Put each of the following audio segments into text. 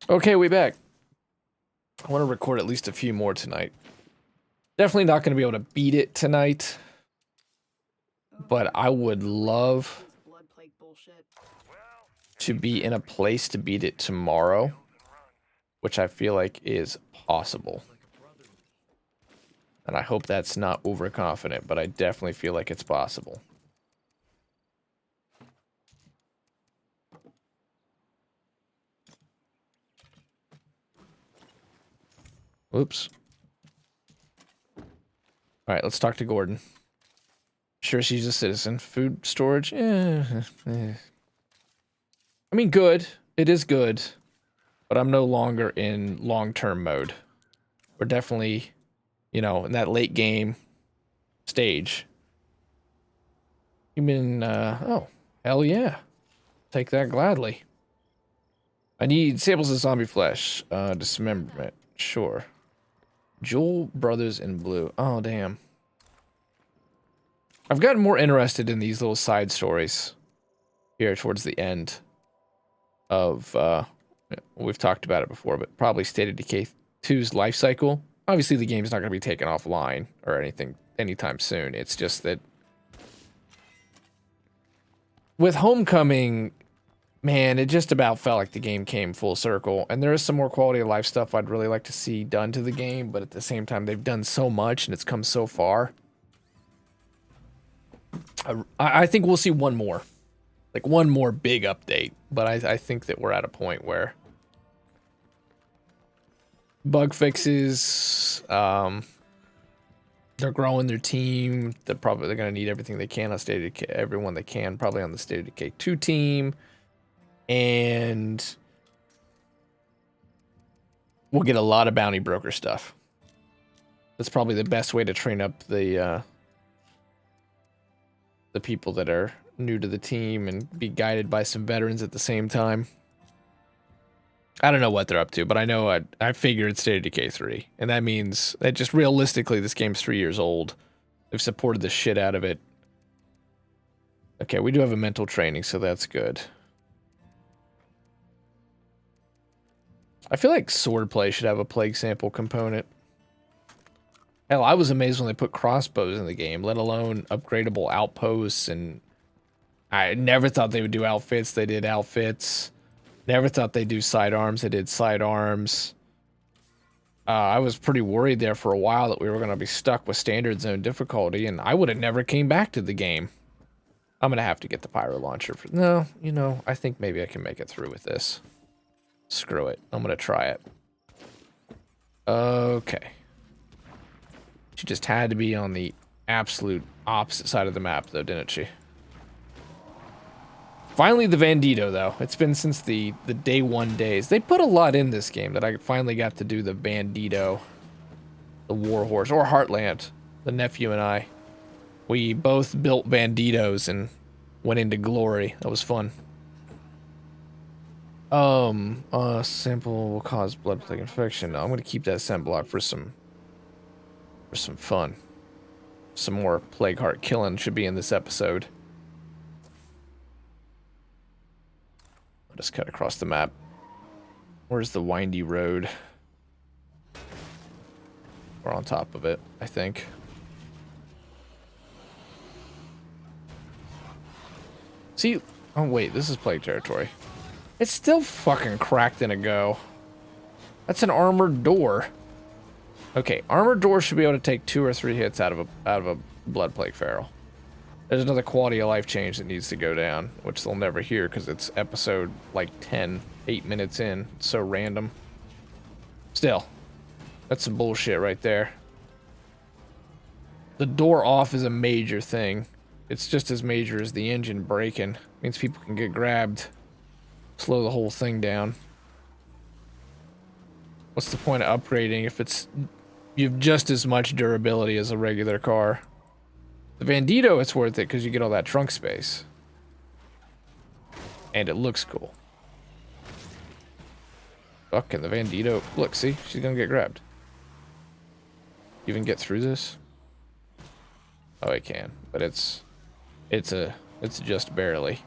Okay, we back. I want to record at least a few more tonight. Definitely not going to be able to beat it tonight, but I would love to be in a place to beat it tomorrow, which I feel like is possible. And I hope that's not overconfident, but I definitely feel like it's possible. Oops. Alright, let's talk to Gordon. Sure, she's a citizen. Food storage? I mean, good. It is good. But I'm no longer in long-term mode. We're definitely, you know, in that late game stage. Human, oh, hell yeah. Take that gladly. I need samples of zombie flesh. Dismemberment. Sure. Jewel Brothers in Blue. Oh, damn. I've gotten more interested in these little side stories here towards the end of, we've talked about it before, but probably State of Decay 2's life cycle. Obviously, the game's not going to be taken offline or anything anytime soon. It's just that with Homecoming, man, it just about felt like the game came full circle. And there is some more quality of life stuff I'd really like to see done to the game, but at the same time, they've done so much and it's come so far. I think we'll see one more. Like, one more big update. But I think that we're at a point where bug fixes, they're growing their team. They're going to need everything they can on State of Decay, everyone they can, probably on the State of Decay 2 team. And we'll get a lot of bounty broker stuff. That's probably the best way to train up the people that are new to the team and be guided by some veterans at the same time. I don't know what they're up to, but I know I figured State of Decay 3. And that means that just realistically, this game's 3 years old. They've supported the shit out of it. Okay, we do have a mental training, so that's good. I feel like swordplay should have a plague sample component. Hell, I was amazed when they put crossbows in the game, let alone upgradable outposts, and I never thought they would do outfits. They did outfits. Never thought they'd do sidearms. They did sidearms. I was pretty worried there for a while that we were going to be stuck with standard zone difficulty, and I would have never came back to the game. I'm going to have to get the pyro launcher. No, you know, I think maybe I can make it through with this. Screw it. I'm going to try it. Okay. She just had to be on the absolute opposite side of the map, though, didn't she? Finally, the Bandito, though. It's been since the day one days. They put a lot in this game that I finally got to do the Bandito, the Warhorse, or Heartland, the nephew and I. We both built Banditos and went into glory. That was fun. Sample will cause blood plague infection. No, I'm gonna keep that scent block for some fun. Some more plague heart killing should be in this episode. I'll just cut across the map. Where's the windy road? We're on top of it, I think. See, oh wait, this is plague territory. It's still fucking cracked in a go. That's an armored door. Okay, armored door should be able to take 2 or 3 hits out of a blood plague feral. There's another quality of life change that needs to go down, which they'll never hear because it's episode like 10, 8 minutes in. It's so random. Still, that's some bullshit right there. The door off is a major thing. It's just as major as the engine breaking. Means people can get grabbed. Slow the whole thing down. What's the point of upgrading if you have just as much durability as a regular car? The Bandito, it's worth it because you get all that trunk space. And it looks cool. Fucking the Bandito. Look, see? She's gonna get grabbed. Even get through this? Oh, I can. But it's just barely.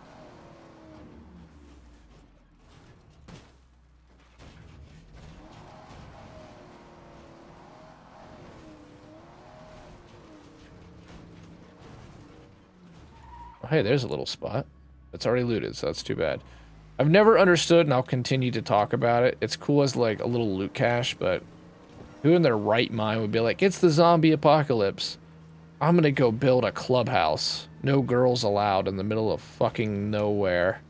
Oh, hey, there's a little spot. It's already looted, so that's too bad. I've never understood, and I'll continue to talk about it. It's cool as like a little loot cache, but who in their right mind would be like, it's the zombie apocalypse. I'm gonna go build a clubhouse. No girls allowed in the middle of fucking nowhere.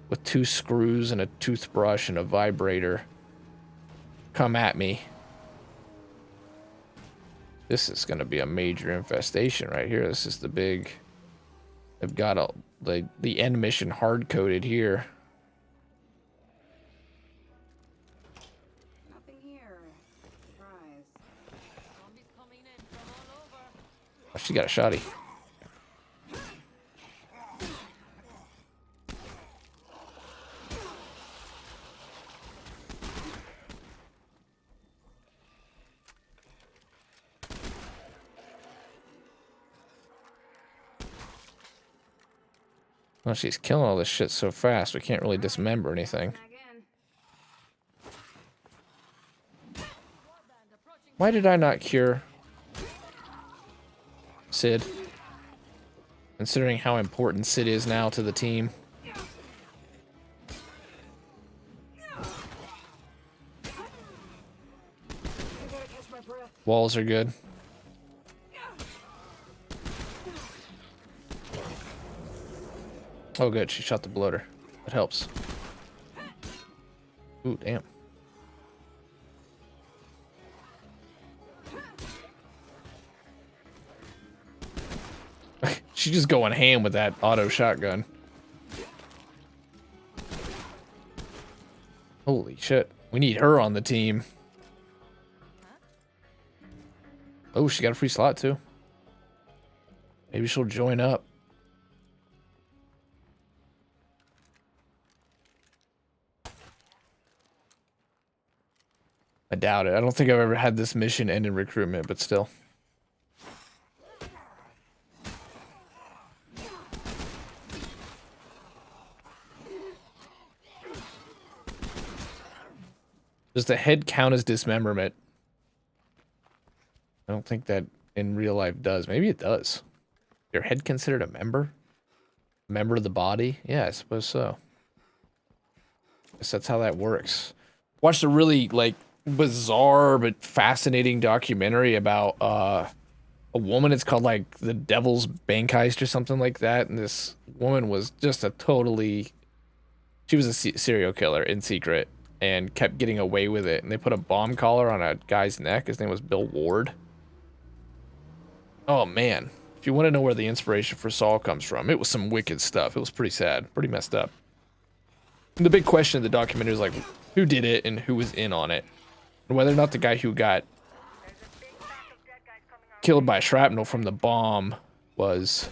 With 2 screws and a toothbrush and a vibrator. Come at me. This is gonna be a major infestation right here. This is the big... They've got the end mission hard-coded here. Nothing here. Surprise. Zombies coming in from all over. Oh, she got a shotty. Well, she's killing all this shit so fast, we can't really dismember anything. Why did I not cure Sid? Considering how important Sid is now to the team. Walls are good. Oh, good. She shot the bloater. That helps. Ooh, damn. She's just going ham with that auto shotgun. Holy shit. We need her on the team. Oh, she got a free slot too. Maybe she'll join up. I doubt it. I don't think I've ever had this mission end in recruitment, but still. Does the head count as dismemberment? I don't think that in real life does. Maybe it does. Your head considered a member? A member of the body? Yeah, I suppose so. I guess that's how that works. Watched a really, like, bizarre but fascinating documentary about a woman. It's called like The Devil's Bankheist or something like that, and this woman was just a totally... She was a serial killer in secret and kept getting away with it, and they put a bomb collar on a guy's neck. His name was Bill Ward. Oh man, if you want to know where the inspiration for Saul comes from, it was some wicked stuff. It was pretty sad, pretty messed up. And the big question of the documentary is like, who did it and who was in on it? And whether or not the guy who got killed by shrapnel from the bomb was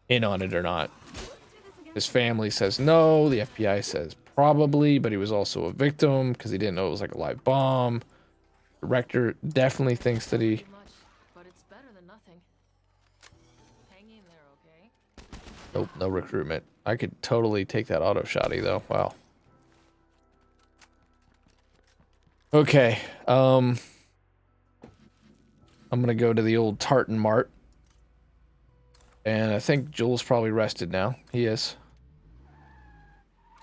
in on it or not. His family says no, the FBI says probably, but he was also a victim because he didn't know it was like a live bomb. The director definitely thinks that he... But it's better than nothing. Hang in there, okay? Nope, no recruitment. I could totally take that auto shotty though. Wow. Okay, I'm gonna go to the old Tartan Mart. And I think Joel's probably rested now. He is.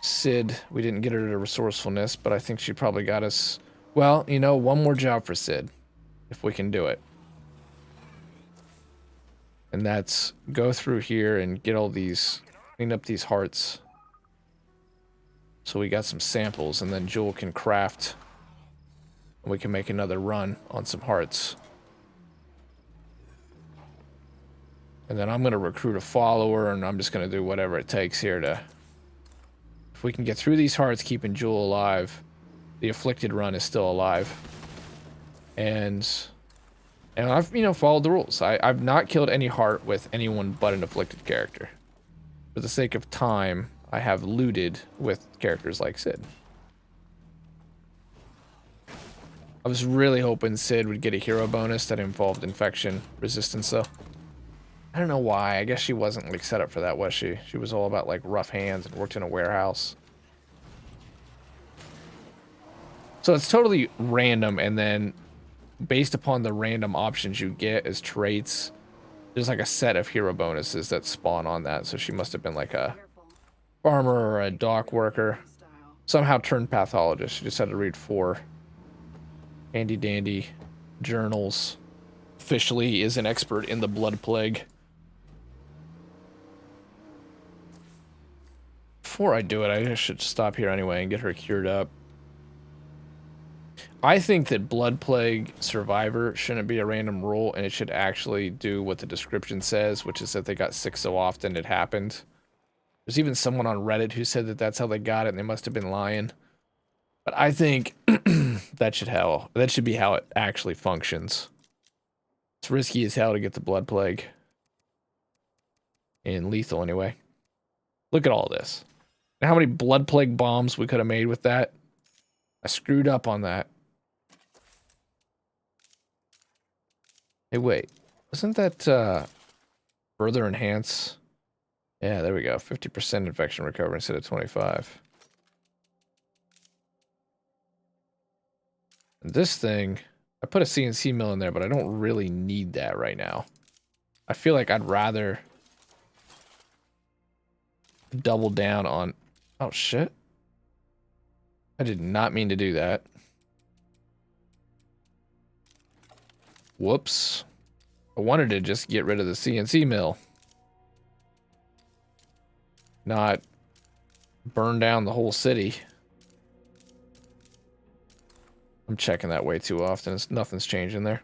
Sid, we didn't get her to resourcefulness, but I think she probably got us... Well, you know, one more job for Sid, if we can do it. And that's go through here and get all these... Clean up these hearts. So we got some samples, and then Joel can craft... We can make another run on some hearts. And then I'm going to recruit a follower, and I'm just going to do whatever it takes here to... If we can get through these hearts, keeping Joel alive, the Afflicted run is still alive. And I've, you know, followed the rules. I've not killed any heart with anyone but an Afflicted character. For the sake of time, I have looted with characters like Sid. I was really hoping Sid would get a hero bonus that involved infection resistance, though. I don't know why. I guess she wasn't, like, set up for that, was she? She was all about, like, rough hands and worked in a warehouse. So it's totally random, and then based upon the random options you get as traits, there's like a set of hero bonuses that spawn on that, so she must have been like a farmer or a dock worker. Somehow turned pathologist. She just had to read 4 handy dandy journals. Officially is an expert in the blood plague. Before I do it, I should stop here anyway and get her cured up. I think that blood plague survivor shouldn't be a random rule, and it should actually do what the description says, which is that they got sick so often it happened. There's even someone on Reddit who said that that's how they got it, and they must have been lying. But I think that should be how it actually functions. It's risky as hell to get the blood plague. And lethal anyway. Look at all this. And how many blood plague bombs we could have made with that. I screwed up on that. Hey, wait. Wasn't that further enhance? Yeah, there we go. 50% infection recovery instead of 25. And this thing, I put a CNC mill in there, but I don't really need that right now. I feel like I'd rather double down on... Oh, shit. I did not mean to do that. Whoops. I wanted to just get rid of the CNC mill. Not burn down the whole city. I'm checking that way too often. Nothing's changing there.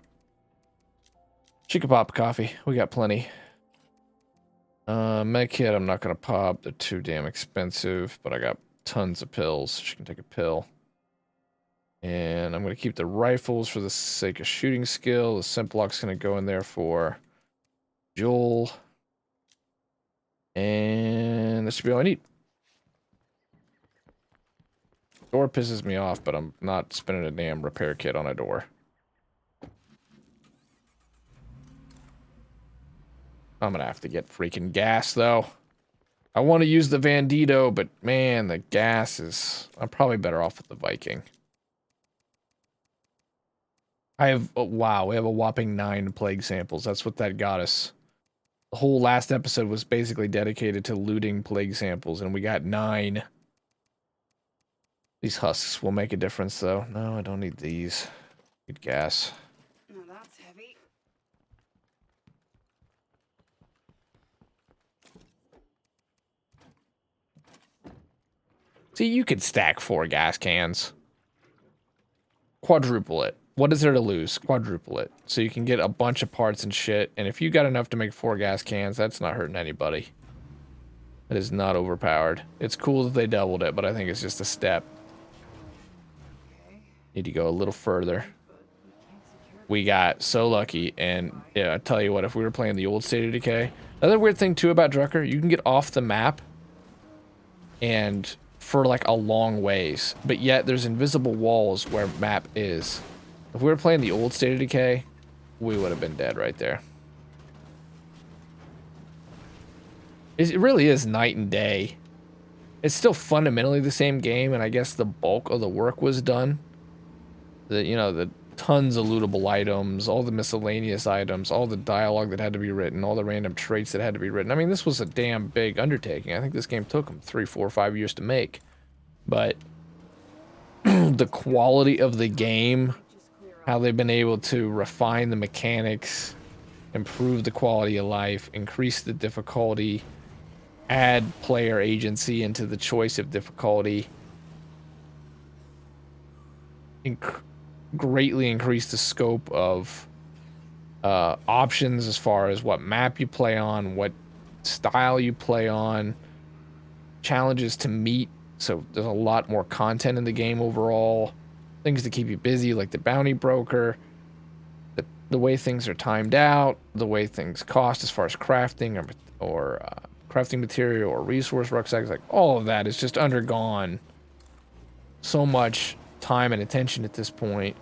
She could pop coffee. We got plenty. Med kit, I'm not going to pop. They're too damn expensive, but I got tons of pills. She can take a pill. And I'm going to keep the rifles for the sake of shooting skill. The Simplock's going to go in there for Joel. And that should be all I need. Door pisses me off, but I'm not spending a damn repair kit on a door. I'm going to have to get freaking gas, though. I want to use the Vandito, but man, the gas is... I'm probably better off with the Viking. I have... Oh, wow, we have a whopping 9 plague samples. That's what that got us. The whole last episode was basically dedicated to looting plague samples, and we got 9. These husks will make a difference, though. No, I don't need these. Need gas. No, that's heavy. See, you could stack 4 gas cans. Quadruple it. What is there to lose? Quadruple it. So you can get a bunch of parts and shit. And if you got enough to make 4 gas cans, that's not hurting anybody. It is not overpowered. It's cool that they doubled it, but I think it's just a step. Need to go a little further. We got so lucky, and yeah, I tell you what, if we were playing the old State of Decay... Another weird thing, too, about Drucker, you can get off the map and for, like, a long ways, but yet there's invisible walls where map is. If we were playing the old State of Decay, we would have been dead right there. It really is night and day. It's still fundamentally the same game, and I guess the bulk of the work was done. The tons of lootable items, all the miscellaneous items, all the dialogue that had to be written, all the random traits that had to be written. I mean, this was a damn big undertaking. I think this game took them 3, 4, 5 years to make. But the quality of the game, how they've been able to refine the mechanics, improve the quality of life, increase the difficulty, add player agency into the choice of difficulty, greatly increase the scope of options as far as what map you play on, what style you play on, challenges to meet. So there's a lot more content in the game overall, things to keep you busy like the bounty broker, the way things are timed out, the way things cost as far as crafting or crafting material or resource rucksacks, like all of that is just undergone so much time and attention at this point.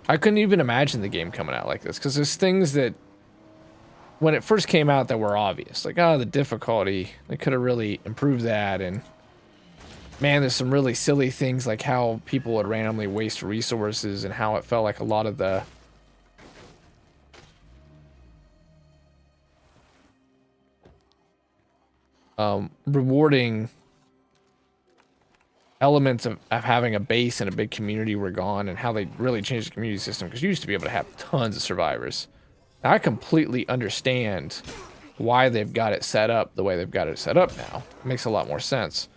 I couldn't even imagine the game coming out like this, because there's things that when it first came out that were obvious, like, oh, the difficulty, they could have really improved that. And man, there's some really silly things like how people would randomly waste resources and how it felt like a lot of the rewarding elements of having a base and a big community were gone, and how they really changed the community system, because you used to be able to have tons of survivors. Now, I completely understand why they've got it set up the way they've got it set up now. It makes a lot more sense.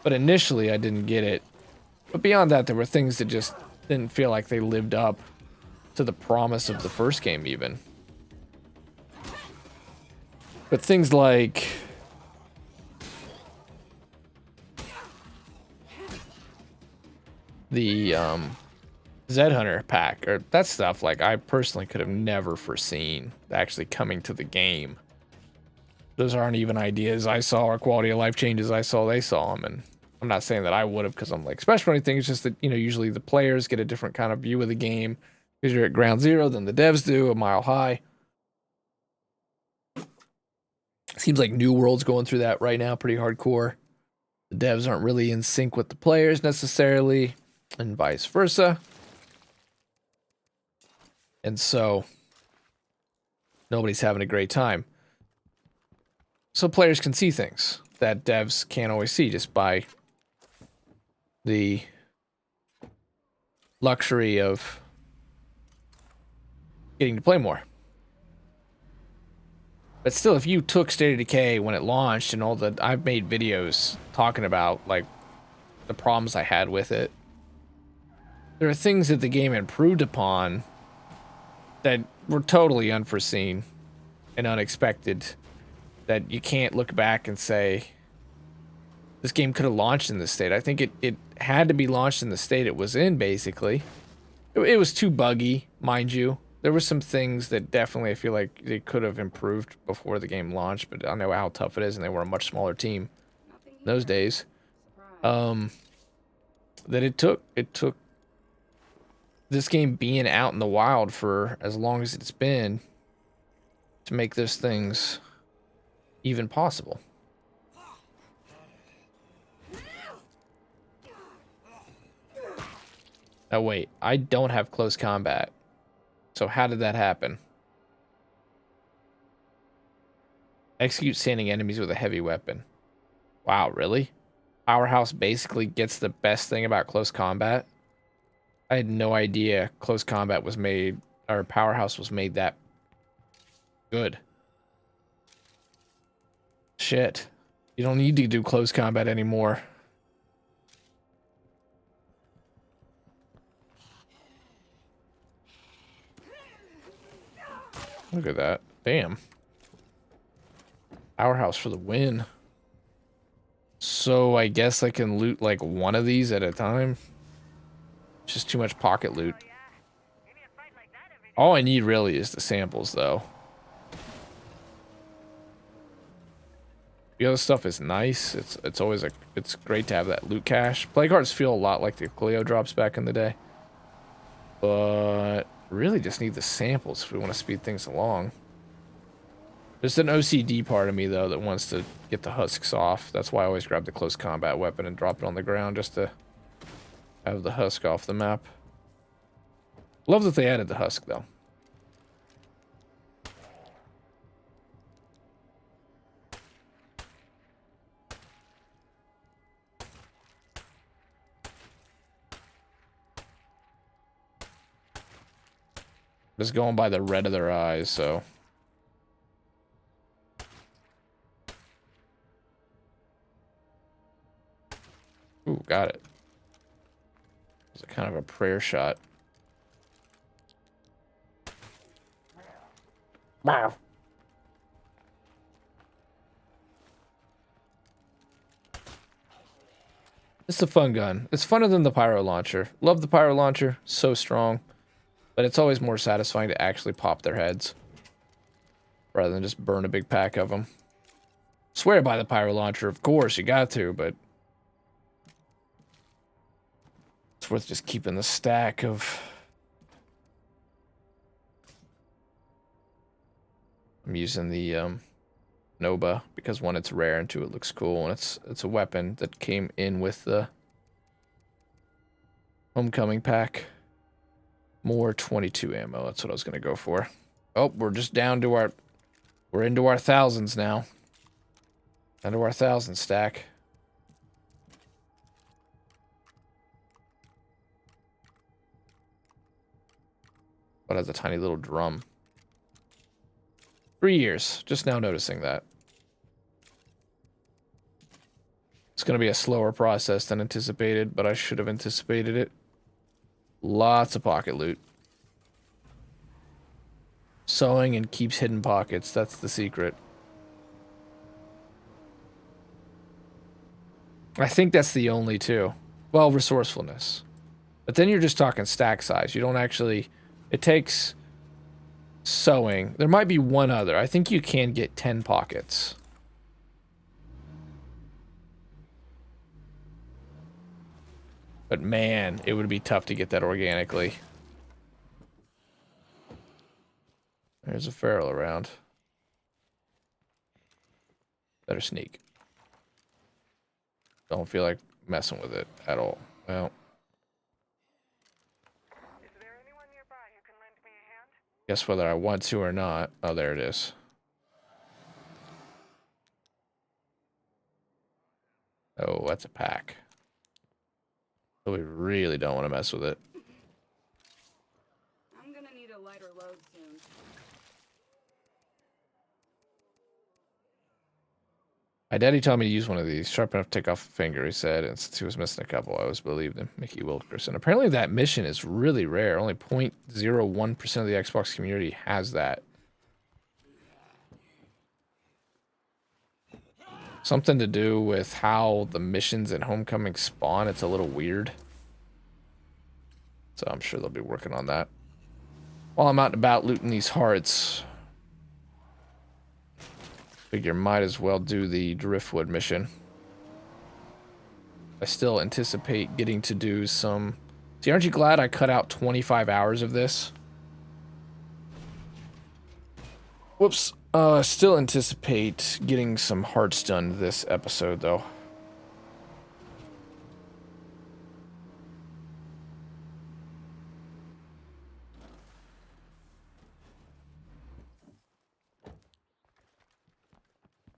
But initially, I didn't get it. But beyond that, there were things that just didn't feel like they lived up to the promise of the first game, even. But things like the Zed Hunter pack, or that stuff, like, I personally could have never foreseen actually coming to the game. Those aren't even ideas I saw or quality of life changes I saw. They saw them, and I'm not saying that I would have because I'm like special or anything. It's just that, you know, usually the players get a different kind of view of the game because you're at ground zero than the devs do, a mile high. Seems like New World's going through that right now pretty hardcore. The devs aren't really in sync with the players necessarily, and vice versa. And so nobody's having a great time. So players can see things that devs can't always see just by the luxury of getting to play more. But still, if you took State of Decay when it launched and all the... I've made videos talking about, like, the problems I had with it. There are things that the game improved upon that were totally unforeseen and unexpected, that you can't look back and say, this game could have launched in this state. I think it had to be launched in the state it was in, basically. It was too buggy, mind you. There were some things that definitely I feel like they could have improved before the game launched, but I know how tough it is, and they were a much smaller team in those days. That it took this game being out in the wild for as long as it's been to make those things even possible. Oh wait, I don't have close combat. So how did that happen? Execute standing enemies with a heavy weapon. Wow, really? Powerhouse basically gets the best thing about close combat? I had no idea close combat was made, or Powerhouse was made that good. Shit. You don't need to do close combat anymore. Look at that. Damn. Powerhouse for the win. So I guess I can loot like one of these at a time. It's just too much pocket loot. All I need really is the samples, though. The other stuff is nice. It's always it's great to have that loot cache. Play cards feel a lot like the Cleo drops back in the day. But really just need the samples if we want to speed things along. There's an OCD part of me, though, that wants to get the husks off. That's why I always grab the close combat weapon and drop it on the ground just to have the husk off the map. Love that they added the husk, though. Just going by the red of their eyes, so... Ooh, got it. It's a kind of a prayer shot. Wow. It's a fun gun. It's funner than the pyro launcher. Love the pyro launcher. So strong. But it's always more satisfying to actually pop their heads rather than just burn a big pack of them. Swear by the pyro launcher, of course, you got to, but it's worth just keeping the stack of... I'm using the Nova because one, it's rare, and two, it looks cool, and it's a weapon that came in with the Homecoming pack. More 22 ammo. That's what I was going to go for. Oh, we're just down to our... We're into our thousands now. Into our 1,000 stack. But has a tiny little drum. 3 years. Just now noticing that. It's going to be a slower process than anticipated, but I should have anticipated it. Lots of pocket loot. Sewing and keeps hidden pockets. That's the secret. I think that's the only two. Well, resourcefulness. But then you're just talking stack size. You don't actually... It takes sewing. There might be one other. I think you can get 10 pockets. But man, it would be tough to get that organically. There's a feral around. Better sneak. Don't feel like messing with it at all. Well. Is there anyone nearby who can lend me a hand? Guess whether I want to or not. Oh, there it is. Oh, that's a pack. So we really don't want to mess with it. I'm gonna need a lighter load soon. My daddy told me to use one of these. Sharp enough to take off a finger, he said. And since he was missing a couple, I always believed him. Mickey Wilkerson. Apparently that mission is really rare. Only 0.01% of the Xbox community has that. Something to do with how the missions at Homecoming spawn. It's a little weird. So I'm sure they'll be working on that. While I'm out and about looting these hearts, figure might as well do the Driftwood mission. I still anticipate getting to do some... See, aren't you glad I cut out 25 hours of this? Whoops. Still anticipate getting some hearts done this episode, though.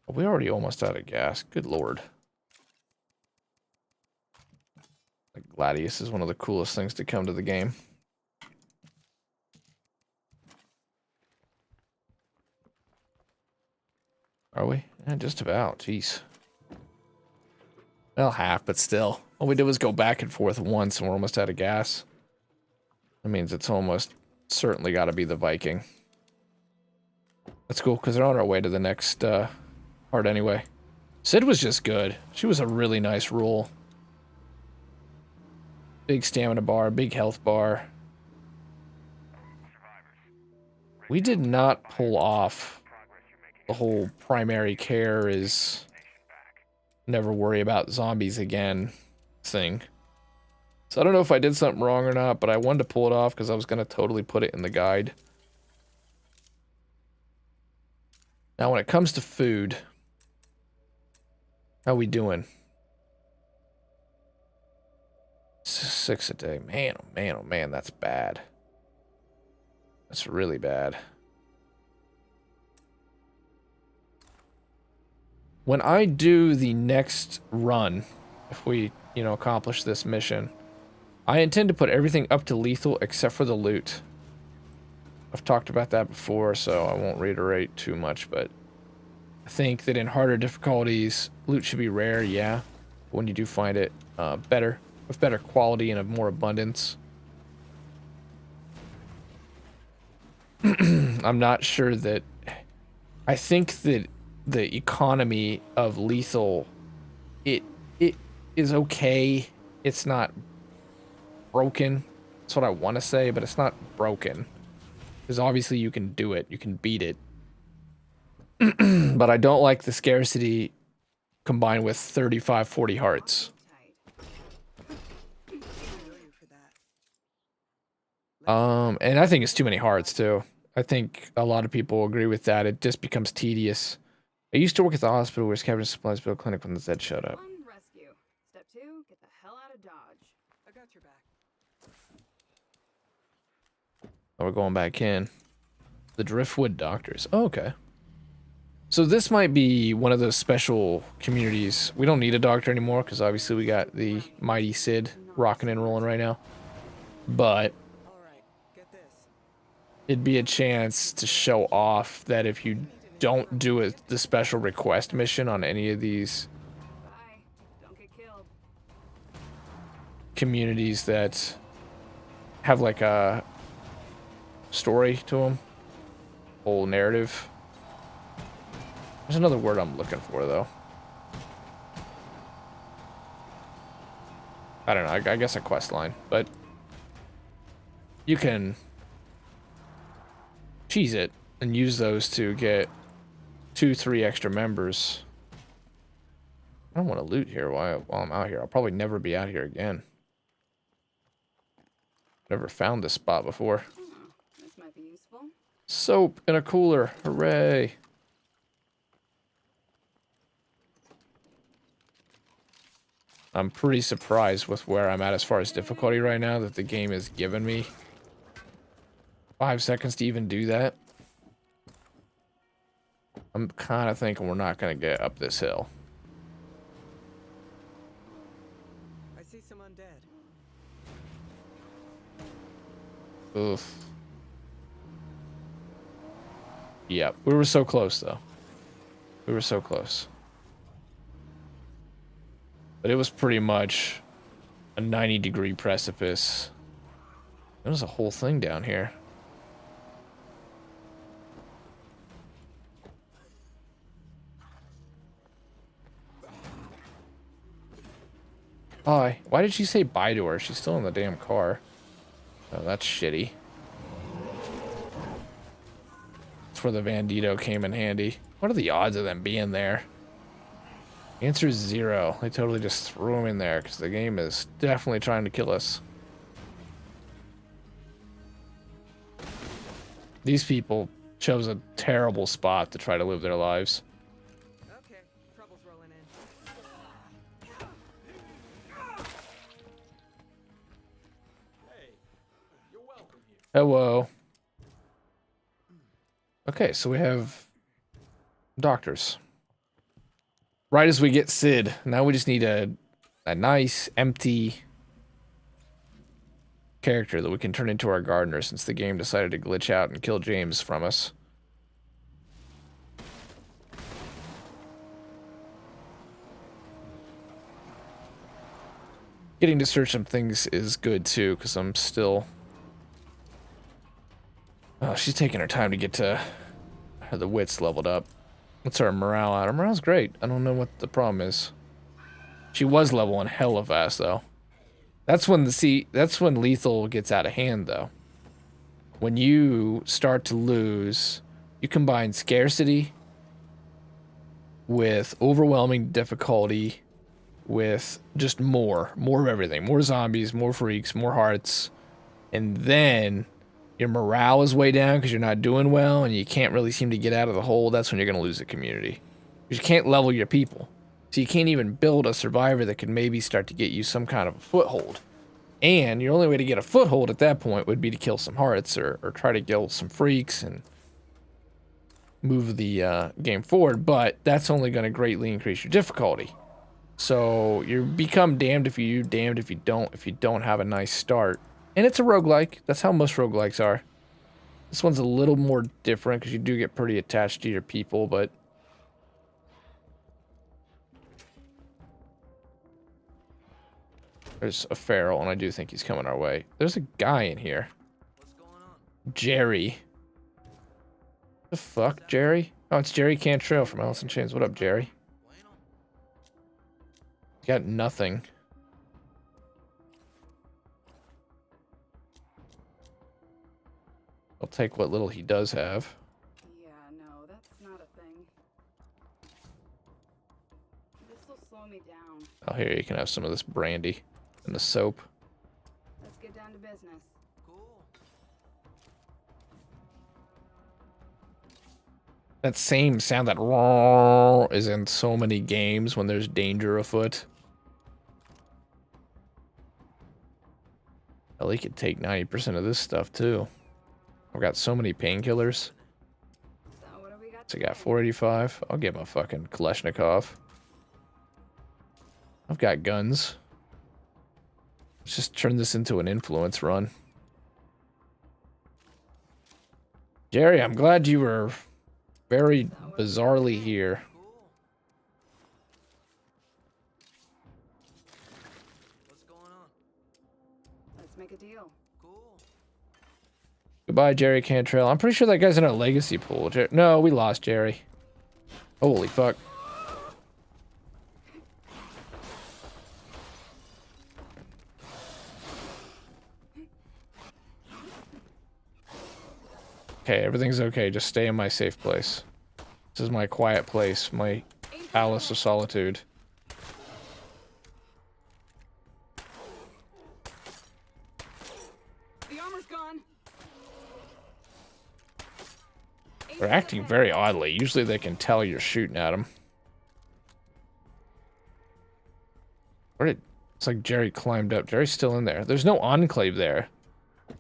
We already almost out of gas. Good lord. Like Gladius is one of the coolest things to come to the game. Are we? Yeah, just about. Jeez. Well, half, but still. All we did was go back and forth once and we're almost out of gas. That means it's almost certainly got to be the Viking. That's cool, because they're on our way to the next part anyway. Sid was just good. She was a really nice rule. Big stamina bar, big health bar. We did not pull off the whole primary care is never worry about zombies again thing. So I don't know if I did something wrong or not, but I wanted to pull it off because I was going to totally put it in the guide. Now when it comes to food, how we doing? 6 a day. Man, oh man, oh man, that's bad. That's really bad. When I do the next run, if we, you know, accomplish this mission, I intend to put everything up to lethal except for the loot. I've talked about that before, so I won't reiterate too much, but I think that in harder difficulties, loot should be rare, yeah. When you do find it, better, with better quality and of more abundance. I'm not sure that... I think that the economy of lethal, it is okay. It's not broken. That's what I want to say, but it's not broken. Because obviously you can do it. You can beat it. But I don't like the scarcity combined with 35, 40 hearts. And I think it's too many hearts too. I think a lot of people agree with that. It just becomes tedious. I used to work at the hospital where scavenging supplies built clinic when the Zed showed up. One, rescue. Step 2, get the hell out of Dodge. I got your back. Oh, we're going back in. The Driftwood Doctors. Oh, okay. So this might be one of those special communities. We don't need a doctor anymore because obviously we got the mighty Sid rocking and rolling right now. But All right, get this. it'd be a chance to show off that if you don't do it, the special request mission on any of these Bye. Don't get killed. communities that have like a story to them, whole narrative. There's another word I'm looking for though. I don't know. I guess a quest line, but you can cheese it and use those to get 2-3 extra members. I don't want to loot here while I'm out here. I'll probably never be out here again. Never found this spot before. This might be useful. Soap in a cooler. Hooray. I'm pretty surprised with where I'm at as far as difficulty right now that the game has given me 5 seconds to even do that. I'm kind of thinking we're not going to get up this hill. I see some undead. Oof. Yep, we were so close though. We were so close. But it was pretty much a 90-degree precipice. There was a whole thing down here. Bye. Why did she say bye to her? She's still in the damn car. Oh, that's shitty. That's where the Bandito came in handy. What are the odds of them being there? Answer is 0. They totally just threw them in there because the game is definitely trying to kill us. These people chose a terrible spot to try to live their lives. Okay, trouble's rolling in. Hey, you're welcome here. Hello. Okay, so we have doctors. Right as we get Sid, now we just need a nice, empty character that we can turn into our gardener since the game decided to glitch out and kill James from us. Getting to search some things is good too, because I'm still... Oh, she's taking her time to get to the wits leveled up. What's our morale at? Our morale's great. I don't know what the problem is. She was leveling hella fast though. That's when that's when lethal gets out of hand though. When you start to lose, you combine scarcity with overwhelming difficulty with just more of everything. More zombies, more freaks, more hearts. And then your morale is way down because you're not doing well and you can't really seem to get out of the hole. That's when you're going to lose the community. Because you can't level your people. So you can't even build a survivor that could maybe start to get you some kind of a foothold. And your only way to get a foothold at that point would be to kill some hearts or try to kill some freaks and move the game forward. But that's only going to greatly increase your difficulty. So you become damned if you do, damned if you don't have a nice start. And it's a roguelike. That's how most roguelikes are. This one's a little more different because you do get pretty attached to your people, but... There's a feral, and I do think he's coming our way. There's a guy in here. What's going on? Jerry. The fuck, Jerry? Oh, it's Jerry Cantrell from Alice in Chains. What up, Jerry? Bueno. Got nothing. I'll take what little he does have. Yeah, no, that's not a thing. This will slow me down. Oh, here, you can have some of this brandy and the soap. Let's get down to business. Cool. That same sound, that roar, is in so many games when there's danger afoot. Hell, he could take 90% of this stuff, too. I've got so many painkillers. So what do we got So I got 485. I'll get my fucking Kalashnikov. I've got guns. Let's just turn this into an influence run. Jerry, I'm glad you were very bizarrely here. Cool. What's going on? Let's make a deal. Cool. Goodbye, Jerry Cantrell. I'm pretty sure that guy's in a legacy pool. No, we lost Jerry. Holy fuck. Okay, everything's okay. Just stay in my safe place. This is my quiet place, my palace of solitude. The armor's gone. They're acting very oddly. Usually they can tell you're shooting at them. Where did... It's like Jerry climbed up. Jerry's still in there. There's no enclave there.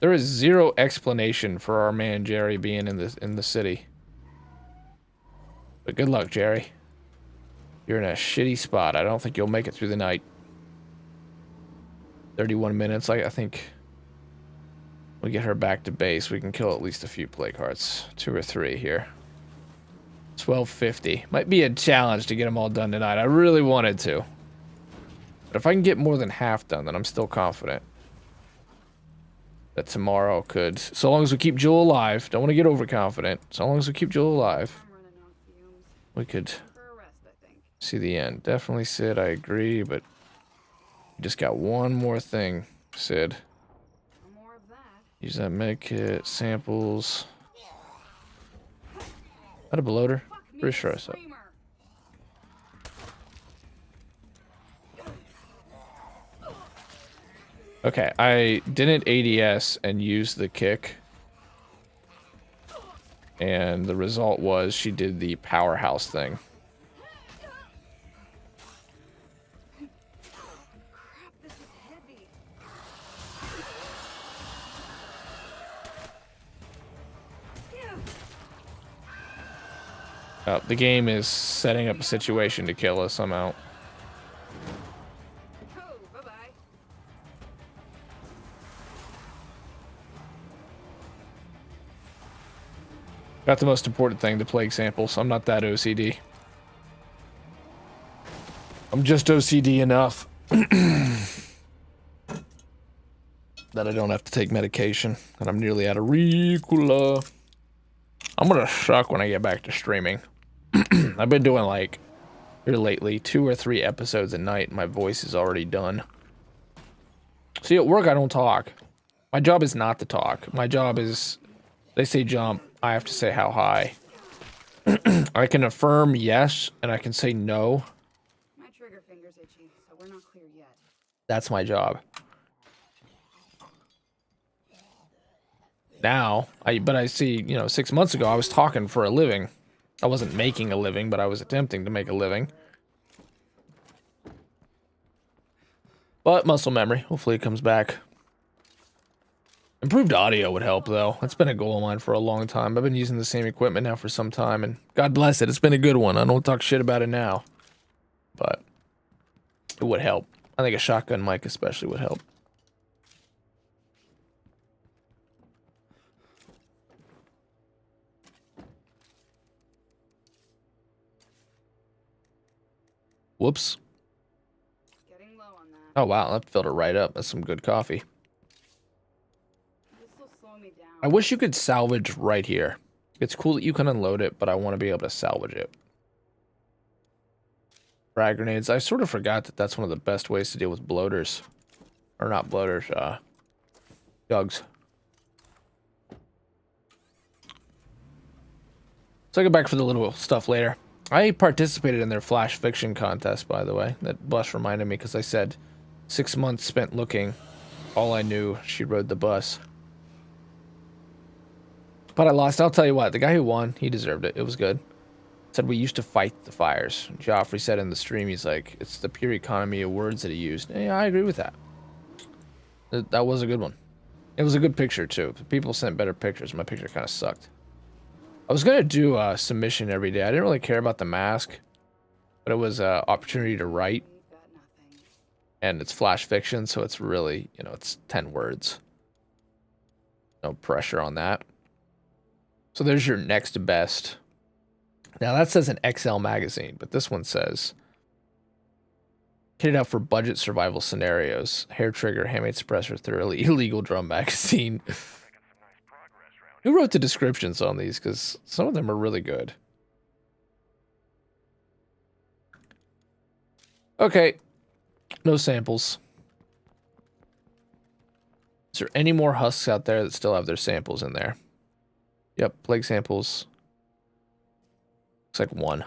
There is zero explanation for our man Jerry being in the city. But good luck, Jerry. You're in a shitty spot. I don't think you'll make it through the night. 31 minutes. I think we get her back to base. We can kill at least a few play cards. 2 or 3 here. 1250. Might be a challenge to get them all done tonight. I really wanted to. But if I can get more than half done, then I'm still confident that tomorrow could. So long as we keep Jewel alive. Don't want to get overconfident. So long as we keep Jewel alive, I'm running on fumes. we could Time for a rest, I think. see the end. Definitely, Sid. I agree, but you just got one more thing, Sid. No more of that. Use that med kit, samples. That a bloater? Fuck me, Pretty sure I saw. screamer. Okay, I didn't ADS and use the kick. And the result was she did the powerhouse thing. Crap, this is heavy. The game is setting up a situation to kill us somehow. Oh, bye-bye. Got the most important thing, the plague samples. I'm not that OCD. I'm just OCD enough that I don't have to take medication. And I'm nearly out of Ricola. I'm gonna suck when I get back to streaming. I've been doing like, here lately, 2 or 3 episodes a night. And my voice is already done. See, at work I don't talk. My job is not to talk. My job is, they say jump, I have to say how high. I can affirm yes, and I can say no. My trigger finger's itchy, so we're not clear yet. That's my job. Now, but I see, 6 months ago I was talking for a living. I wasn't making a living, but I was attempting to make a living. But muscle memory, hopefully it comes back. Improved audio would help, though. That's been a goal of mine for a long time. I've been using the same equipment now for some time, and God bless it, it's been a good one. I don't talk shit about it now. But it would help. I think a shotgun mic especially would help. Whoops. Getting low on that. Oh, wow, that filled it right up. That's some good coffee. This will slow me down. I wish you could salvage right here. It's cool that you can unload it, but I want to be able to salvage it. Frag grenades. I sort of forgot that that's one of the best ways to deal with bloaters. Or not bloaters, jugs. So I go back for the little stuff later. I participated in their flash fiction contest, by the way. That bus reminded me because I said 6 months spent looking. All I knew, she rode the bus. But I lost. I'll tell you what, the guy who won, he deserved it. It was good. Said we used to fight the fires. Joffrey said in the stream, he's like, it's the pure economy of words that he used. Yeah, I agree with that. That was a good one. It was a good picture, too. People sent better pictures. My picture kind of sucked. I was gonna do a submission every day. I didn't really care about the mask, but it was an opportunity to write, We've got nothing. and it's flash fiction, so it's really, you know, it's 10 words. No pressure on that. So there's your next best. Now that says an XL magazine, but this one says kitted out for budget survival scenarios. Hair trigger, handmade suppressor, thoroughly illegal drum magazine. Who wrote the descriptions on these? Because some of them are really good. Okay. No samples. Is there any more husks out there that still have their samples in there? Yep, plague samples. Looks like one.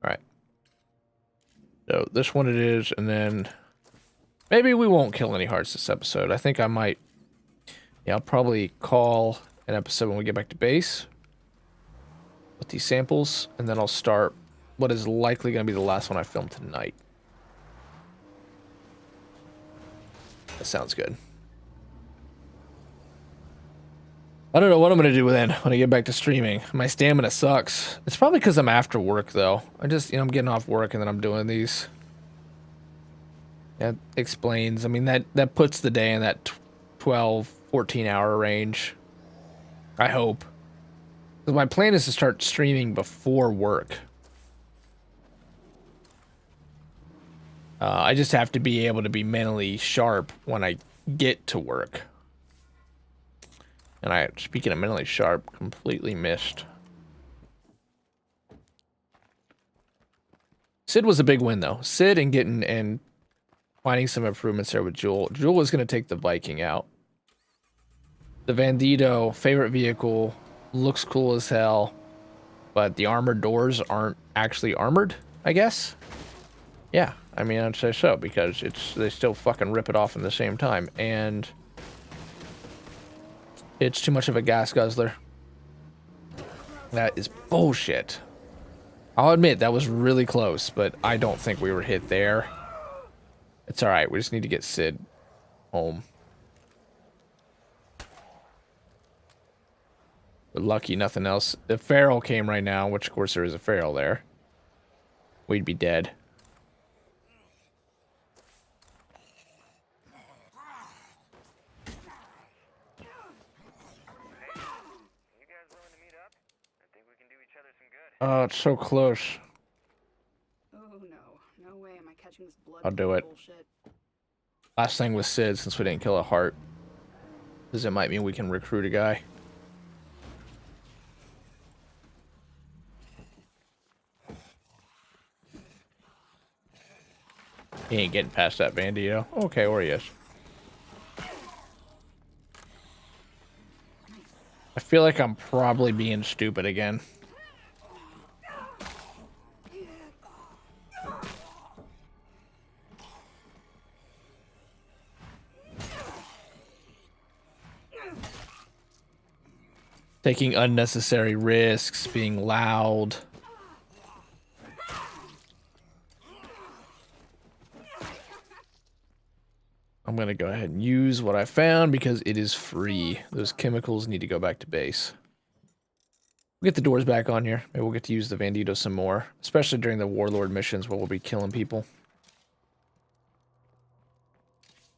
Alright. So this one it is, and then maybe we won't kill any hearts this episode. I think I might. Yeah, I'll probably call an episode when we get back to base with these samples, and then I'll start what is likely going to be the last one I film tonight. That sounds good. I don't know what I'm going to do then when I get back to streaming. My stamina sucks. It's probably because I'm after work, though. I just, you know, I'm getting off work and then I'm doing these. That explains. I mean, that puts the day in that 12, 14-hour range. I hope. Because my plan is to start streaming before work. I just have to be able to be mentally sharp when I get to work. And I, speaking of mentally sharp, completely missed. Sid was a big win, though. Sid and getting and finding some improvements there with Jewel. Jewel was going to take the Viking out. The Bandito, favorite vehicle, looks cool as hell, but the armored doors aren't actually armored, I guess. Yeah, I mean, I'd say so, because they still fucking rip it off in the same time, and it's too much of a gas guzzler. That is bullshit. I'll admit, that was really close, but I don't think we were hit there. It's alright, we just need to get Sid home. We're lucky nothing else. If Feral came right now, which of course there is a Feral there, we'd be dead. Oh, it's so close. Oh no. No way am I catching this blood. I'll do it. Bullshit. Last thing with Sid, since we didn't kill a heart, because it might mean we can recruit a guy. He ain't getting past that Bandito. Okay, or he is. I feel like I'm probably being stupid again. Taking unnecessary risks, being loud. I'm gonna go ahead and use what I found because it is free. Those chemicals need to go back to base. We'll get the doors back on here. Maybe we'll get to use the Bandito some more, especially during the Warlord missions where we'll be killing people.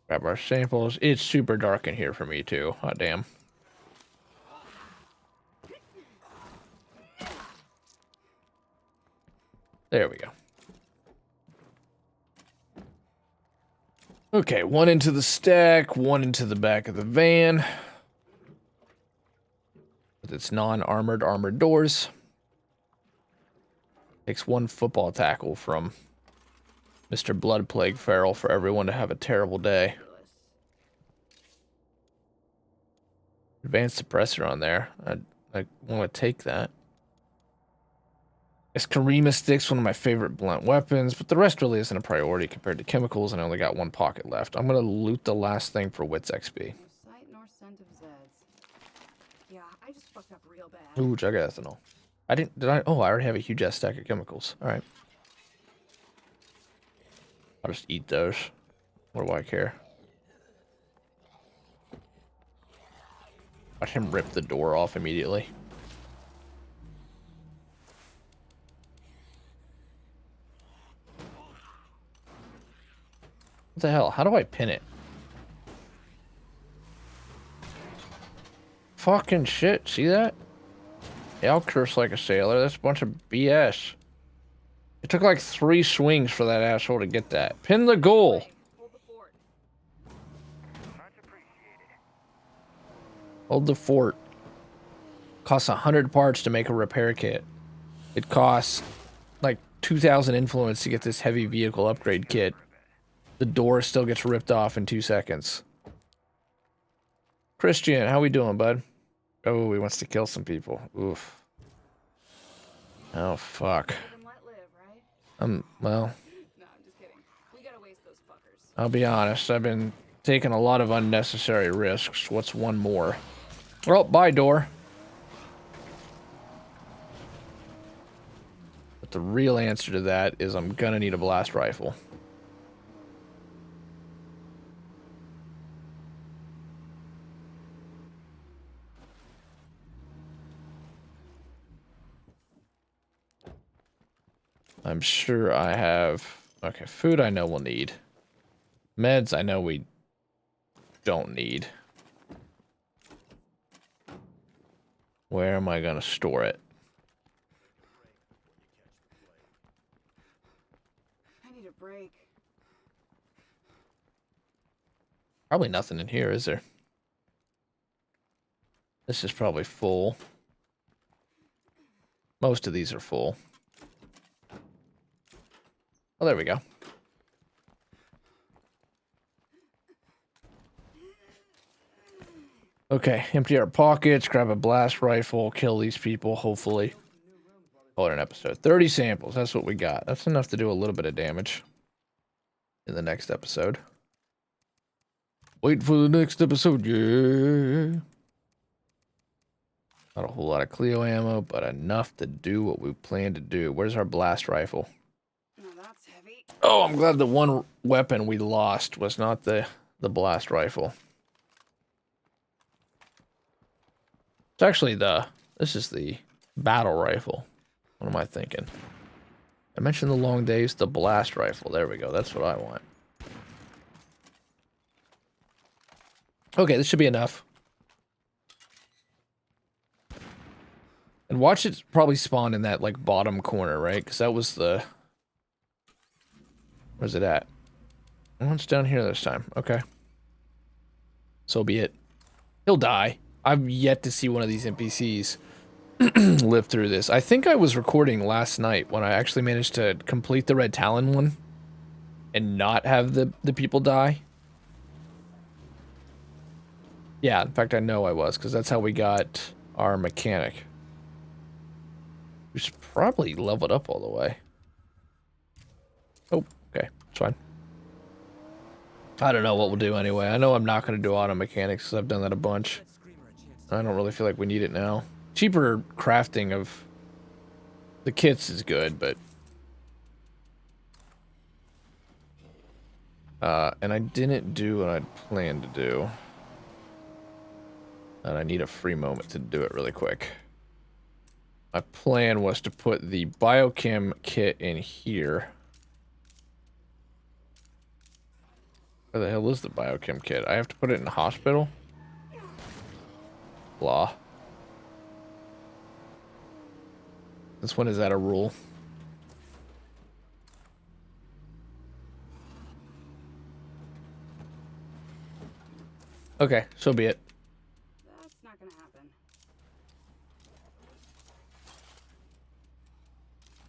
Grab our samples. It's super dark in here for me too. Hot damn. There we go. Okay, one into the stack, one into the back of the van. With its non-armored, armored doors. Takes one football tackle from Mr. Blood Plague Feral for everyone to have a terrible day. Advanced suppressor on there. I want to take that. This Karima stick's one of my favorite blunt weapons, but the rest really isn't a priority compared to chemicals, and I only got one pocket left. I'm gonna loot the last thing for Wits XP. No sight nor scent of Zeds. Yeah, I just fucked up real bad. Ooh, jug of ethanol. Oh, I already have a huge ass stack of chemicals. Alright. I'll just eat those. What do I care? Watch him rip the door off immediately. What the hell? How do I pin it? Fucking shit. See that? Yeah, I'll curse like a sailor. That's a bunch of BS. It took like 3 swings for that asshole to get that. Pin the goal. Hold the fort. Hold the fort. Costs 100 parts to make a repair kit. It costs like 2,000 influence to get this heavy vehicle upgrade kit. The door still gets ripped off in 2 seconds. Christian, how we doing, bud? Oh, he wants to kill some people. Oof. Oh, fuck. Live and let live, right? Well, No, I'm just kidding. We gotta waste those fuckers. I'll be honest. I've been taking a lot of unnecessary risks. What's one more? Well, bye, door. But the real answer to that is I'm gonna need a blast rifle. I'm sure I have... Okay, food I know we'll need. Meds I know we don't need. Where am I gonna store it? I need a break. Probably nothing in here, is there? This is probably full. Most of these are full. Oh, there we go. Okay, empty our pockets, grab a blast rifle, kill these people, hopefully. Call it an episode. 30 samples, that's what we got. That's enough to do a little bit of damage in the next episode. Wait for the next episode, yeah. Not a whole lot of Cleo ammo, but enough to do what we plan to do. Where's our blast rifle? No, that's heavy. Oh, I'm glad the one weapon we lost was not the blast rifle. It's actually this is the battle rifle. What am I thinking? I mentioned the long days, the blast rifle. There we go. That's what I want. Okay, this should be enough. And watch it probably spawn in that, like, bottom corner, right? Because that was the... Where's it at? Oh, it's down here this time. Okay. So be it. He'll die. I've yet to see one of these NPCs live through this. I think I was recording last night when I actually managed to complete the Red Talon one and not have the people die. Yeah, in fact, I know I was, because that's how we got our mechanic. We should probably level it up all the way. Oh, okay. It's fine. I don't know what we'll do anyway. I know I'm not going to do auto mechanics because I've done that a bunch. I don't really feel like we need it now. Cheaper crafting of the kits is good, but... and I didn't do what I'd planned to do. And I need a free moment to do it really quick. My plan was to put the biochem kit in here. Where the hell is the biochem kit? I have to put it in the hospital? Blah. This one, is that a rule? Okay, so be it. That's not gonna happen.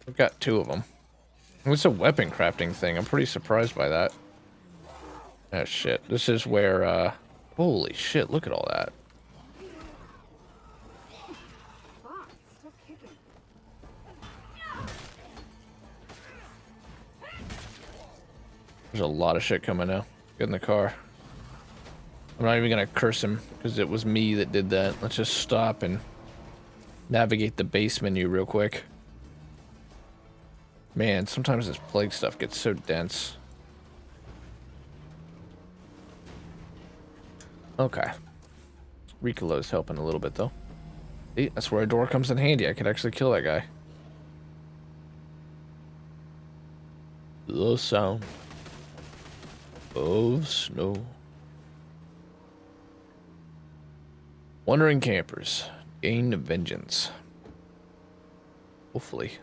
I've got 2 of them. It's a weapon crafting thing. I'm pretty surprised by that. Oh shit. This is where, holy shit, look at all that. Fuck, it's still kicking. There's a lot of shit coming now. Get in the car. I'm not even gonna curse him, because it was me that did that. Let's just stop and navigate the base menu real quick. Man, sometimes this plague stuff gets so dense. Okay. Reload's helping a little bit, though. See, that's where a door comes in handy. I could actually kill that guy. The sound. of snow. Wandering campers. Gain vengeance. Hopefully.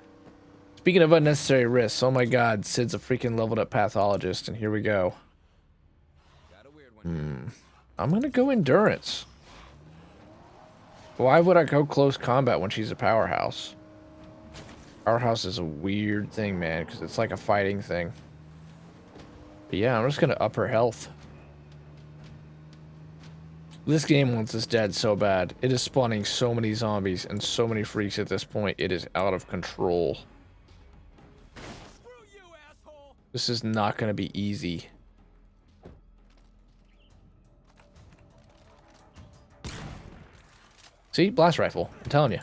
Speaking of unnecessary risks, oh my god, Sid's a freaking leveled up pathologist, and here we go. I'm gonna go endurance. Why would I go close combat when she's a powerhouse? Powerhouse is a weird thing, man, because it's like a fighting thing. But yeah, I'm just gonna up her health. This game wants us dead so bad. It is spawning so many zombies and so many freaks at this point. It is out of control. This is not gonna be easy. See? Blast rifle. I'm telling you.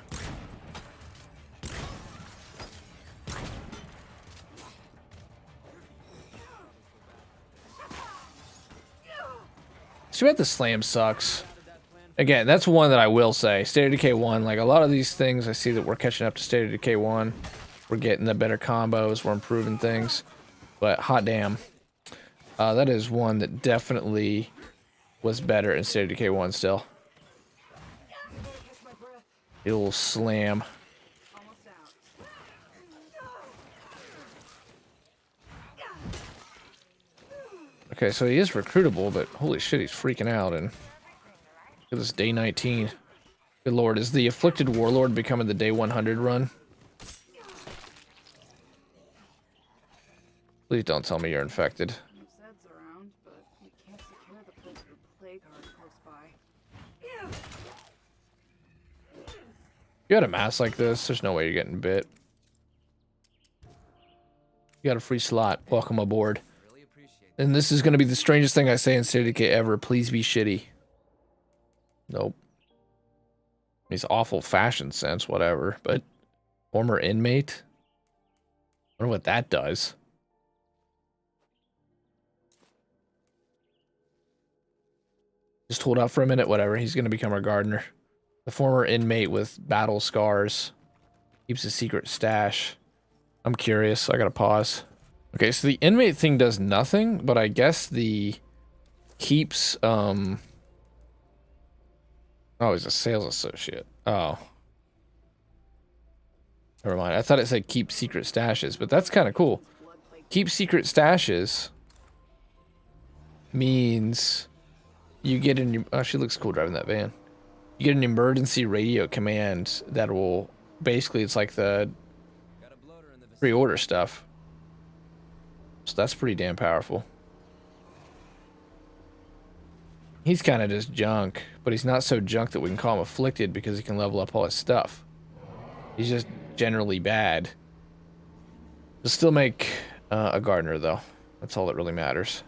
Too bad the slam sucks. Again, that's one that I will say. State of Decay 1, like a lot of these things, I see that we're catching up to State of Decay 1. We're getting the better combos, we're improving things. But hot damn. That is one that definitely was better in State of Decay 1 still. It'll slam. Okay, so he is recruitable, but holy shit, he's freaking out. And look at this day 19. Good lord, is the Afflicted Warlord becoming the day 100 run? Please don't tell me you're infected. Zed's around, but we can't secure the place with a plague heart close by. You got a mask like this, there's no way you're getting bit. You got a free slot. Welcome aboard. And this is going to be the strangest thing I say in State of Decay ever. Please be shitty. Nope. He's awful fashion sense, whatever. But former inmate? I wonder what that does. Just hold out for a minute, whatever. He's going to become our gardener. The former inmate with battle scars. Keeps a secret stash. I'm curious. I gotta pause. Okay, so the inmate thing does nothing, but I guess the keeps, oh, he's a sales associate. Oh. Never mind. I thought it said keep secret stashes, but that's kind of cool. Keep secret stashes means you get an, oh, she looks cool driving that van. You get an emergency radio command that will, basically, it's like the pre-order stuff. So that's pretty damn powerful. He's kind of just junk, but he's not so junk that we can call him Afflicted because he can level up all his stuff. He's just generally bad. He'll still make a gardener, though. That's all that really matters.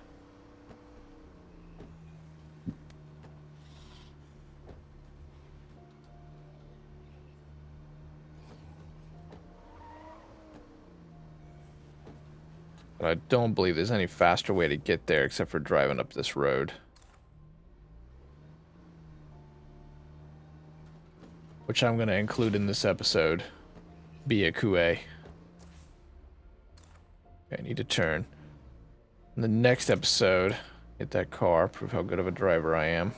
But I don't believe there's any faster way to get there except for driving up this road. Which I'm going to include in this episode. Be a Kue. Okay, I need to turn. In the next episode, get that car, prove how good of a driver I am.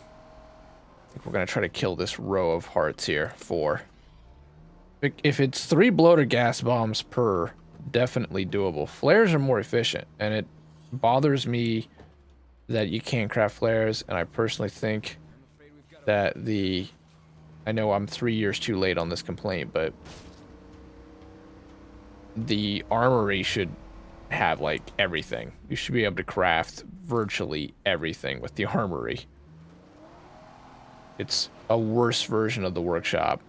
I think we're going to try to kill this row of hearts here. 4. If it's 3 bloater gas bombs per, definitely doable. Flares are more efficient, and it bothers me that you can't craft flares, and I personally think that I know I'm 3 years too late on this complaint, but the armory should have, like, everything. You should be able to craft virtually everything with the armory. It's a worse version of the workshop.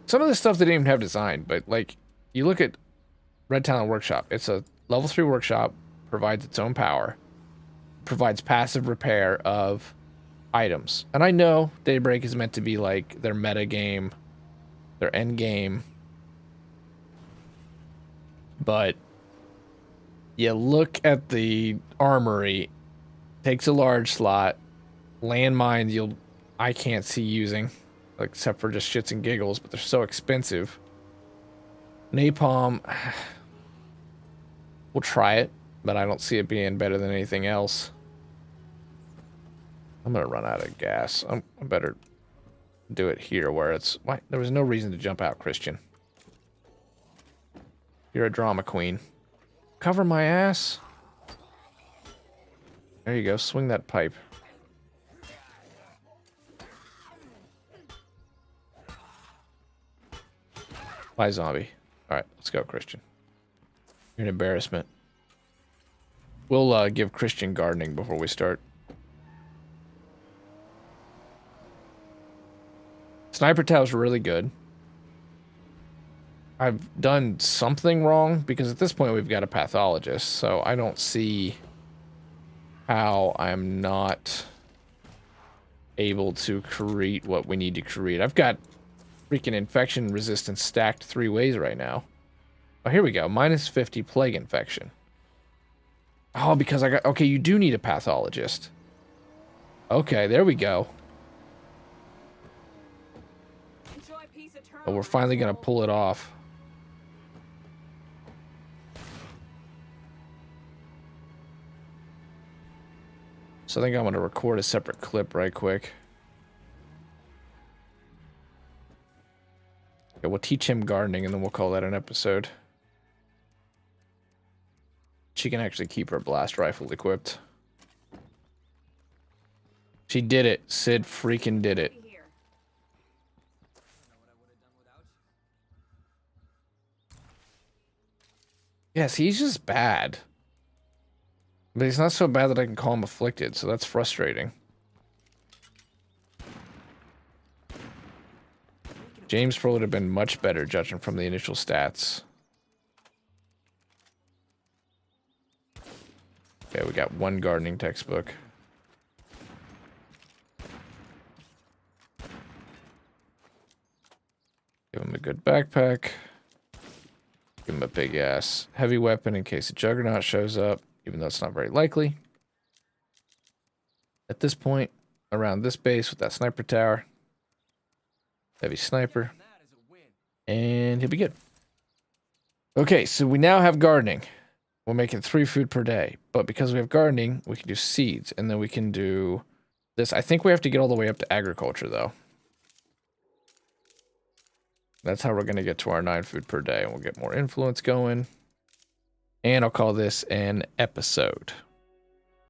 Some of the stuff they didn't even have designed, but, like, you look at Red Talon Workshop. It's a level 3 workshop, provides its own power, provides passive repair of items. And I know Daybreak is meant to be like their meta game, their end game. But you look at the armory, takes a large slot, landmines I can't see using, except for just shits and giggles, but they're so expensive. Napalm, we'll try it, but I don't see it being better than anything else. I'm gonna run out of gas. I better do it here where it's... Why? There was no reason to jump out, Christian. You're a drama queen. Cover my ass. There you go. Swing that pipe. Bye, zombie. Alright, let's go, Christian. You're an embarrassment. We'll give Christian gardening before we start. Sniper Tow's really good. I've done something wrong because at this point we've got a pathologist, so I don't see how I'm not able to create what we need to create. I've got freaking infection resistance stacked 3 ways right now. Oh, here we go. Minus 50 plague infection. Oh, because I got... Okay, you do need a pathologist. Okay, there we go. Oh, we're finally going to pull it off. So I think I'm going to record a separate clip right quick. Okay, we'll teach him gardening and then we'll call that an episode. She can actually keep her blast rifle equipped. She did it. Sid freaking did it. Yes, he's just bad. But he's not so bad that I can call him afflicted, so that's frustrating. James Pro would have been much better judging from the initial stats. Okay, we got 1 gardening textbook. Give him a good backpack. Give him a big ass heavy weapon in case a juggernaut shows up, even though it's not very likely. At this point, around this base with that sniper tower, heavy sniper, and he'll be good. Okay, so we now have gardening. We're making 3 food per day, but because we have gardening, we can do seeds, and then we can do this. I think we have to get all the way up to agriculture, though. That's how we're going to get to our 9 food per day, and we'll get more influence going. And I'll call this an episode.